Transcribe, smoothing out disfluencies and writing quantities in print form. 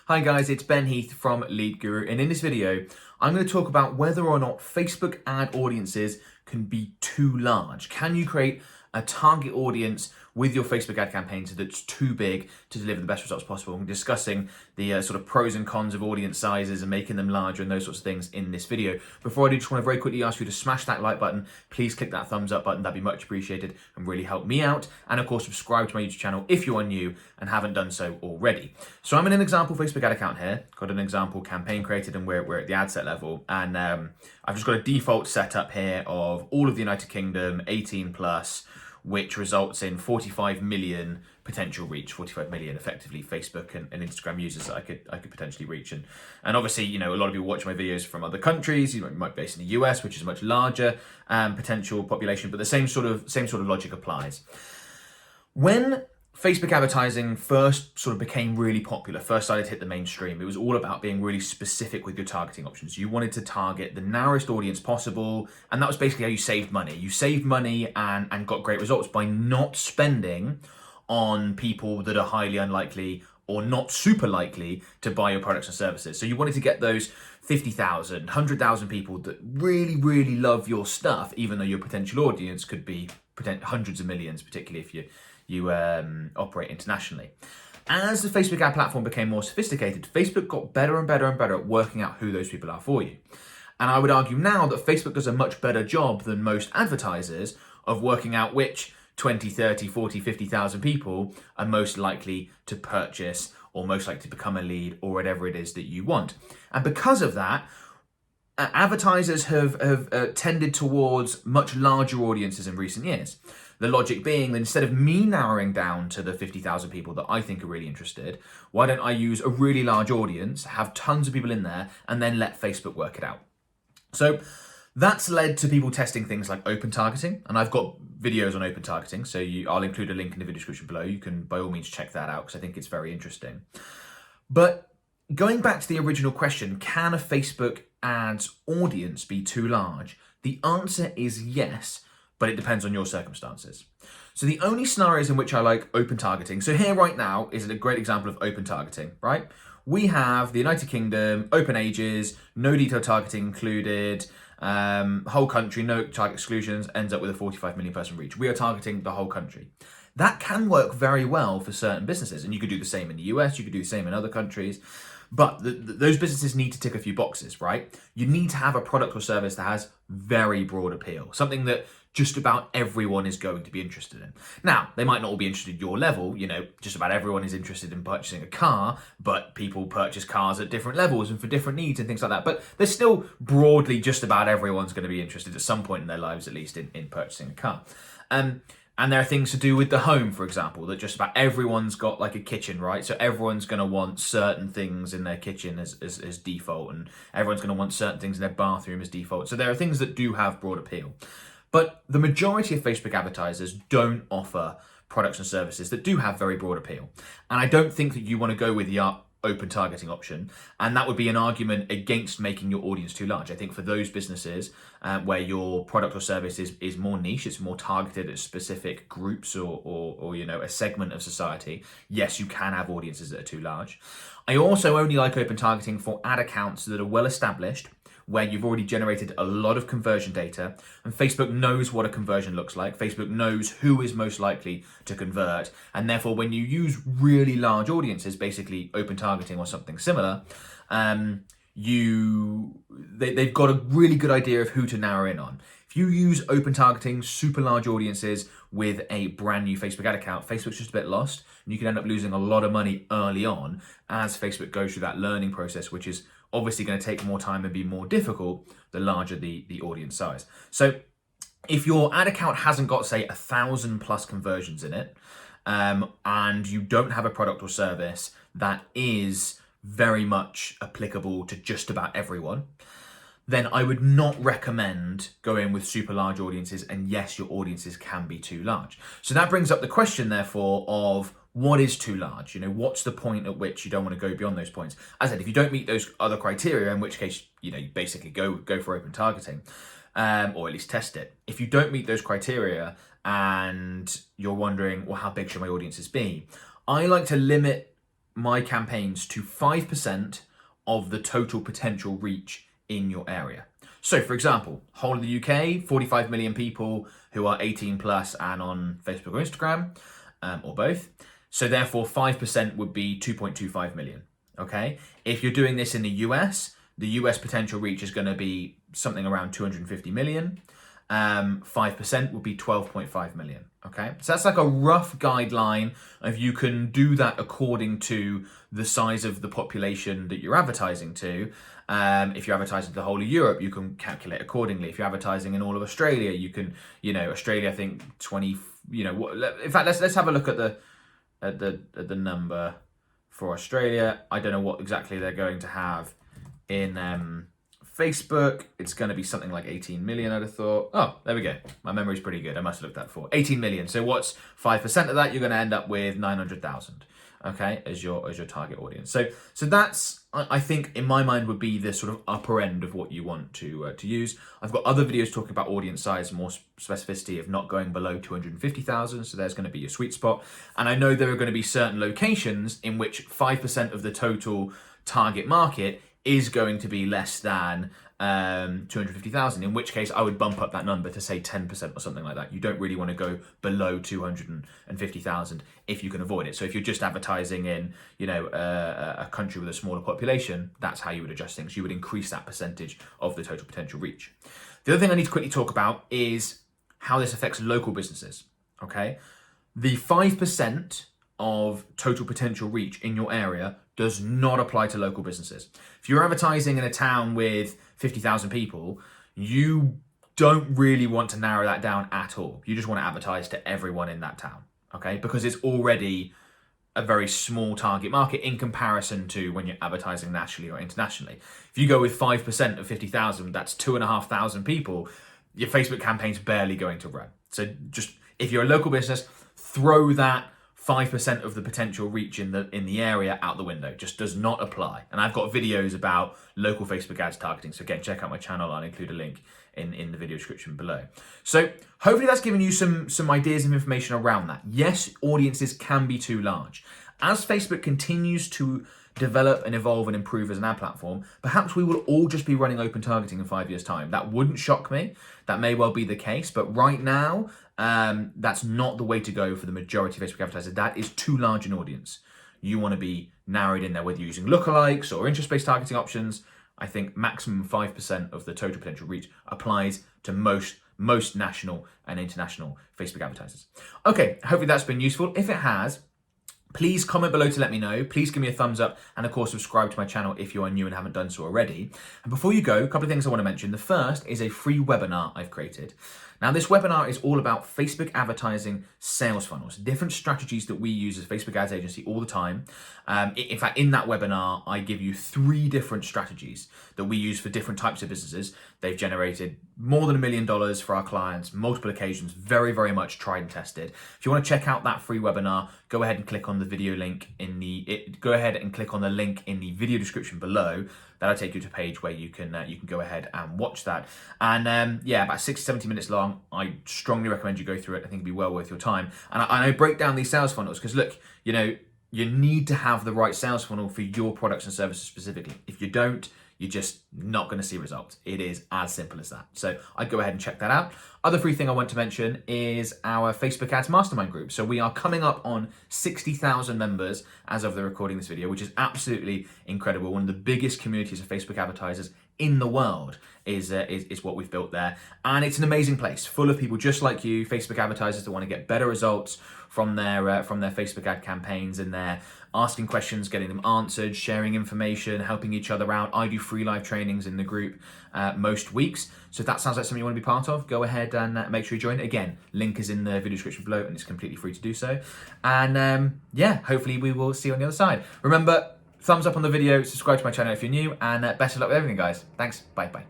Hi guys, it's Ben Heath from Lead Guru, and in this video, I'm going to talk about whether or not Facebook ad audiences can be too large. Can you create a target audience with your Facebook ad campaigns that's too big to deliver the best results possible? I'm discussing the sort of pros and cons of audience sizes and making them larger and those sorts of things in this video. Before I do, just want to very quickly ask you to smash that like button. Please click that thumbs up button. That'd be much appreciated and really help me out. And of course, subscribe to my YouTube channel if you are new and haven't done so already. So I'm in an example Facebook ad account here. Got an example campaign created and we're at the ad set level. And I've just got a default setup here of all of the United Kingdom, 18 plus, which results in 45 million potential reach, 45 million effectively Facebook and Instagram users that I could potentially reach. And obviously, you know, a lot of you watch my videos from other countries. You might be based in the US, which is a much larger potential population, but the same sort of logic applies. When Facebook advertising first sort of became really popular, first started to hit the mainstream, it was all about being really specific with your targeting options. You wanted to target the narrowest audience possible, and that was basically how you saved money. You saved money and got great results by not spending on people that are highly unlikely or not super likely to buy your products and services. So you wanted to get those 50,000, 100,000 people that really, really love your stuff, even though your potential audience could be hundreds of millions, particularly if you operate internationally. As the Facebook ad platform became more sophisticated, Facebook got better and better and better at working out who those people are for you. And I would argue now that Facebook does a much better job than most advertisers of working out which 20, 30, 40, 50,000 people are most likely to purchase or most likely to become a lead or whatever it is that you want. And because of that, advertisers have tended towards much larger audiences in recent years. The logic being that instead of me narrowing down to the 50,000 people that I think are really interested, why don't I use a really large audience, have tons of people in there, and then let Facebook work it out? So that's led to people testing things like open targeting, and I've got videos on open targeting, so I'll include a link in the video description below. You can by all means check that out because I think it's very interesting. But going back to the original question, can a Facebook ads audience be too large? The answer is yes, but it depends on your circumstances. So the only scenarios in which I like open targeting, so here right now is a great example of open targeting, right? We have the United Kingdom, open ages, no detailed targeting included, whole country, no target exclusions, ends up with a 45 million person reach. We are targeting the whole country. That can work very well for certain businesses, and you could do the same in the US, you could do the same in other countries. But those businesses need to tick a few boxes, right? You need to have a product or service that has very broad appeal, something that just about everyone is going to be interested in. Now, they might not all be interested at your level, you know, just about everyone is interested in purchasing a car, but people purchase cars at different levels and for different needs and things like that. But there's still broadly just about everyone's going to be interested at some point in their lives, at least, in purchasing a car. And there are things to do with the home, for example, that just about everyone's got like a kitchen, right? So everyone's going to want certain things in their kitchen as default, and everyone's going to want certain things in their bathroom as default. So there are things that do have broad appeal. But the majority of Facebook advertisers don't offer products and services that do have very broad appeal. And I don't think that you want to go with the open targeting option. And that would be an argument against making your audience too large. I think for those businesses where your product or service is more niche, it's more targeted at specific groups or you know, a segment of society, yes, you can have audiences that are too large. I also only like open targeting for ad accounts that are well established, where you've already generated a lot of conversion data, and Facebook knows what a conversion looks like. Facebook knows who is most likely to convert, and therefore when you use really large audiences, basically open targeting or something similar, they've got a really good idea of who to narrow in on. If you use open targeting, super large audiences with a brand new Facebook ad account, Facebook's just a bit lost, and you can end up losing a lot of money early on as Facebook goes through that learning process, which is obviously going to take more time and be more difficult the larger the audience size. So if your ad account hasn't got, say, 1,000 plus conversions in it, and you don't have a product or service that is very much applicable to just about everyone, then I would not recommend going with super large audiences, and yes, your audiences can be too large. So that brings up the question, therefore, of what is too large? You know, what's the point at which you don't want to go beyond those points? As I said, if you don't meet those other criteria, in which case, you know, you basically go for open targeting, or at least test it. If you don't meet those criteria and you're wondering, well, how big should my audiences be? I like to limit my campaigns to 5% of the total potential reach in your area. So for example, whole of the UK, 45 million people who are 18 plus and on Facebook or Instagram, or both. So therefore 5% would be 2.25 million, okay? If you're doing this in the US potential reach is gonna be something around 250 million. 5% would be 12.5 million, okay? So that's like a rough guideline of you can do that according to the size of the population that you're advertising to. If you're advertising to the whole of Europe, you can calculate accordingly. If you're advertising in all of Australia, you can, Australia, I think 20, in fact, let's have a look at the number for Australia. I don't know what exactly they're going to have in Facebook. It's going to be something like 18 million, I'd have thought. Oh, there we go. My memory's pretty good. I must have looked that for 18 million. So what's 5% of that? You're going to end up with 900,000. Okay, as your target audience. So that's, I think in my mind, would be the sort of upper end of what you want to use. I've got other videos talking about audience size, more specificity of not going below 250,000. So there's going to be your sweet spot. And I know there are going to be certain locations in which 5% of the total target market is going to be less than 250,000, in which case I would bump up that number to say 10% or something like that. You don't really want to go below 250,000 if you can avoid it. So if you're just advertising in, a country with a smaller population, that's how you would adjust things. You would increase that percentage of the total potential reach. The other thing I need to quickly talk about is how this affects local businesses, okay? The 5% of total potential reach in your area does not apply to local businesses. If you're advertising in a town with 50,000 people, you don't really want to narrow that down at all. You just want to advertise to everyone in that town, okay? Because it's already a very small target market in comparison to when you're advertising nationally or internationally. If you go with 5% of 50,000, that's 2,500 people, your Facebook campaign's barely going to run. So just, if you're a local business, throw that 5% of the potential reach in the area out the window. Just does not apply. And I've got videos about local Facebook ads targeting. So again, check out my channel. I'll include a link in the video description below. So hopefully that's given you some ideas and information around that. Yes, audiences can be too large. As Facebook continues to develop and evolve and improve as an ad platform, perhaps we will all just be running open targeting in 5 years' time. That wouldn't shock me. That may well be the case, but right now, that's not the way to go for the majority of Facebook advertisers. That is too large an audience. You want to be narrowed in there, whether you're using lookalikes or interest-based targeting options. I think maximum 5% of the total potential reach applies to most national and international Facebook advertisers. Okay, hopefully that's been useful. If it has, please comment below to let me know. Please give me a thumbs up and of course subscribe to my channel if you are new and haven't done so already. And before you go, a couple of things I want to mention. The first is a free webinar I've created. Now this webinar is all about Facebook advertising sales funnels, different strategies that we use as Facebook ads agency all the time. In fact, in that webinar, I give you 3 different strategies that we use for different types of businesses. They've generated more than $1 million for our clients, multiple occasions, very, very much tried and tested. If you want to check out that free webinar, go ahead and click on the video link go ahead and click on the link in the video description below. That'll take you to a page where you can go ahead and watch that. And yeah, about 60-70 minutes long. I strongly recommend you go through it. I think it'd be well worth your time. And I break down these sales funnels because look, you need to have the right sales funnel for your products and services specifically. If you don't, you're just not going to see results. It is as simple as that. So I'd go ahead and check that out. Other free thing I want to mention is our Facebook Ads Mastermind group. So we are coming up on 60,000 members as of the recording of this video, which is absolutely incredible. One of the biggest communities of Facebook advertisers in the world is what we've built there. And it's an amazing place full of people just like you, Facebook advertisers that want to get better results from their Facebook ad campaigns, and they're asking questions, getting them answered, sharing information, helping each other out. I do free live trainings in the group most weeks. So if that sounds like something you want to be part of, go ahead and make sure you join. Again, link is in the video description below and it's completely free to do so. And yeah, hopefully we will see you on the other side. Remember, thumbs up on the video, subscribe to my channel if you're new, and best of luck with everything, guys. Thanks, bye.